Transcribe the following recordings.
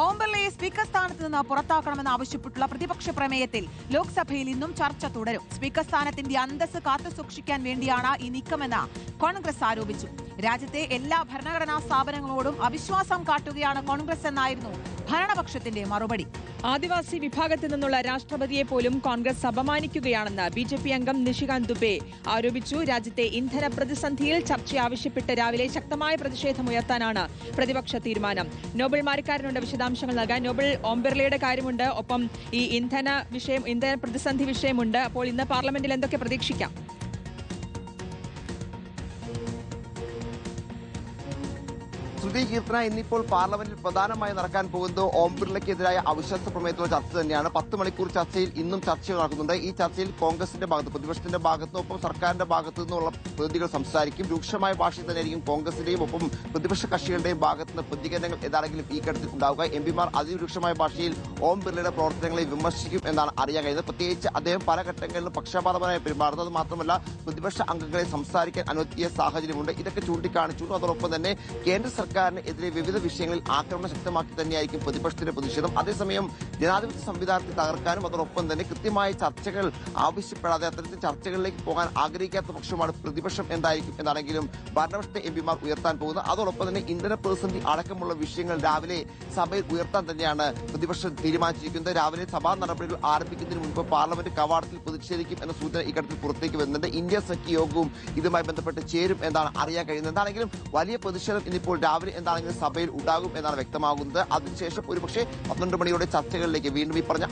ഓം ബിർളയെ speaker സ്ഥാനത്ത് നിന്ന് പുറത്താക്കണമെന്നാവശ്യപ്പെട്ടുള്ള പ്രതിപക്ഷ പ്രമേയത്തിൽ ലോക്സഭയിൽ ഇന്നും ചർച്ച തുടരും. സ്പീക്കർ സ്ഥാനത്തിന്റെ അന്തസ്സ് കാത്തുസൂക്ഷിക്കാൻ വേണ്ടിയാണ് ഈ നീക്കമെന്ന് കോൺഗ്രസ് ആരോപിച്ചു. രാജ്യത്തെ എല്ലാ ഭരണഘടനാ സ്ഥാപനങ്ങളോടും അവിശ്വാസം കാട്ടുകയാണ് കോൺഗ്രസ് എന്നായിരുന്നു ഭരണപക്ഷത്തിന്റെ മറുപടി. ആദിവാസി വിഭാഗത്തിൽ നിന്നുള്ള രാഷ്ട്രപതിയെ പോലും കോൺഗ്രസ് അപമാനിക്കുകയാണെന്ന് ബി.ജെ.പി. അംഗം നിഷികാന്ത് ദുബെ ആരോപിച്ചു. രാജ്യത്തെ ഇന്ധന പ്രതിസന്ധിയിൽ ചർച്ച ആവശ്യപ്പെട്ട് രാവിലെ ശക്തമായ പ്രതിഷേധമുയർത്താനാണ് പ്രതിപക്ഷ തീരുമാനം. നോബൽ മാരിക്കാരനുണ്ട് വിശദാംശങ്ങൾ നൽകാൻ. നോബൽ, ഓം ബിർളയുടെ കാര്യമുണ്ട്, ഒപ്പം ഈ ഇന്ധന പ്രതിസന്ധി വിഷയമുണ്ട്. അപ്പോൾ ഇന്ന് പാർലമെന്റിൽ എന്തൊക്കെ പ്രതീക്ഷിക്കാം? ശ്രുതി കീർത്തന, ഇന്നിപ്പോൾ പാർലമെന്റിൽ പ്രധാനമായി നടക്കാൻ പോകുന്നത് ഓം ബിർളയ്ക്കെതിരായ അവിശ്വാസ പ്രമേയത്തിലുള്ള ചർച്ച തന്നെയാണ്. 10 മണിക്കൂർ ചർച്ചയിൽ ഇന്നും ചർച്ചകൾ നടക്കുന്നുണ്ട്. ഈ ചർച്ചയിൽ കോൺഗ്രസിന്റെ ഭാഗത്ത്, പ്രതിപക്ഷത്തിന്റെ ഭാഗത്തും ഒപ്പം സർക്കാരിന്റെ ഭാഗത്തു നിന്നുള്ള പ്രതിനിധികൾ സംസാരിക്കും. രൂക്ഷമായ ഭാഷയിൽ തന്നെയായിരിക്കും കോൺഗ്രസിന്റെയും ഒപ്പം പ്രതിപക്ഷ കക്ഷികളുടെയും ഭാഗത്ത് നിന്ന് പ്രതികരണങ്ങൾ ഏതാണെങ്കിലും ഈ ഘട്ടത്തിൽ ഉണ്ടാവുക. എംപിമാർ അതിരൂക്ഷമായ ഭാഷയിൽ ഓം ബിർളയുടെ പ്രവർത്തനങ്ങളെ വിമർശിക്കും എന്നാണ് അറിയാൻ കഴിയുന്നത്. പ്രത്യേകിച്ച് അദ്ദേഹം പല ഘട്ടങ്ങളിലും പക്ഷപാതപരമായി പെരുമാറുന്നത്. അത് മാത്രമല്ല, പ്രതിപക്ഷ അംഗങ്ങളെ സംസാരിക്കാൻ അനുവദിച്ച സാഹചര്യമുണ്ട്. ഇതൊക്കെ ചൂണ്ടിക്കാണിച്ചു. അതോടൊപ്പം തന്നെ കേന്ദ്ര സർക്കാരിനെതിരെ വിവിധ വിഷയങ്ങളിൽ ആക്രമണം ശക്തമാക്കി തന്നെയായിരിക്കും പ്രതിപക്ഷത്തിന്റെ പ്രതിഷേധം. അതേസമയം ജനാധിപത്യ സംവിധാനത്തെ തകർക്കാനും അതോടൊപ്പം തന്നെ കൃത്യമായ ചർച്ചകൾ ആവശ്യപ്പെടാതെ അത്തരത്തിൽ ചർച്ചകളിലേക്ക് പോകാൻ ആഗ്രഹിക്കാത്ത പക്ഷമാണ് പ്രതിപക്ഷം എന്നാണെങ്കിലും ഭരണപക്ഷത്തെ എംപിമാർ ഉയർത്താൻ പോകുന്നത്. അതോടൊപ്പം തന്നെ ഇന്ധന പ്രതിസന്ധി അടക്കമുള്ള വിഷയങ്ങൾ രാവിലെ സഭയിൽ ഉയർത്താൻ തന്നെയാണ് പ്രതിപക്ഷം തീരുമാനിച്ചിരിക്കുന്നത്. രാവിലെ സഭാ നടപടികൾ ആരംഭിക്കുന്നതിന് മുൻപ് പാർലമെന്റ് കവാടത്തിൽ പ്രതിഷേധിക്കും എന്ന സൂചന ഇക്കാര്യത്തിൽ പുറത്തേക്ക് വരുന്നുണ്ട്. ഇന്ത്യ സഖ്യ യോഗവും ഇതുമായി ബന്ധപ്പെട്ട് ചേരും എന്നാണ് അറിയാൻ കഴിയുന്നത്. എന്താണെങ്കിലും വലിയ പ്രതിഷേധം ഇന്നിപ്പോൾ രാവിലെ എന്താണെങ്കിലും സഭയിൽ ഉണ്ടാകും എന്നാണ് വ്യക്തമാകുന്നത്. അതിനുശേഷം ഒരുപക്ഷെ 12 മണിയോടെ ചർച്ചകളിലേക്ക്, വീണ്ടും ഈ പറഞ്ഞ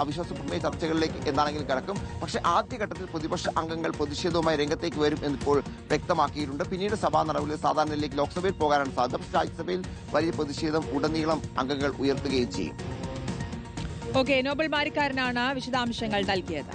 അവിശ്വാസ പ്രമേയ ചർച്ചകളിലേക്ക് എന്താണെങ്കിലും കടക്കും. പക്ഷേ ആദ്യഘട്ടത്തിൽ പ്രതിപക്ഷ അംഗങ്ങൾ പ്രതിഷേധവുമായി രംഗത്തേക്ക് വരും എന്നിപ്പോൾ വ്യക്തമാക്കിയിട്ടുണ്ട്. പിന്നീട് സഭാ നടപടികൾ സാധാരണയിലേക്ക് ലോക്സഭയിൽ പോകാനാണ് സാധ്യത. പക്ഷേ രാജ്യസഭയിൽ വലിയ പ്രതിഷേധം ഉടനീളം അംഗങ്ങൾ ഉയർത്തുകയും ചെയ്യും. നോബൽ മാരിക്കാരനാണ് വിശദാംശങ്ങൾ നൽകിയത്.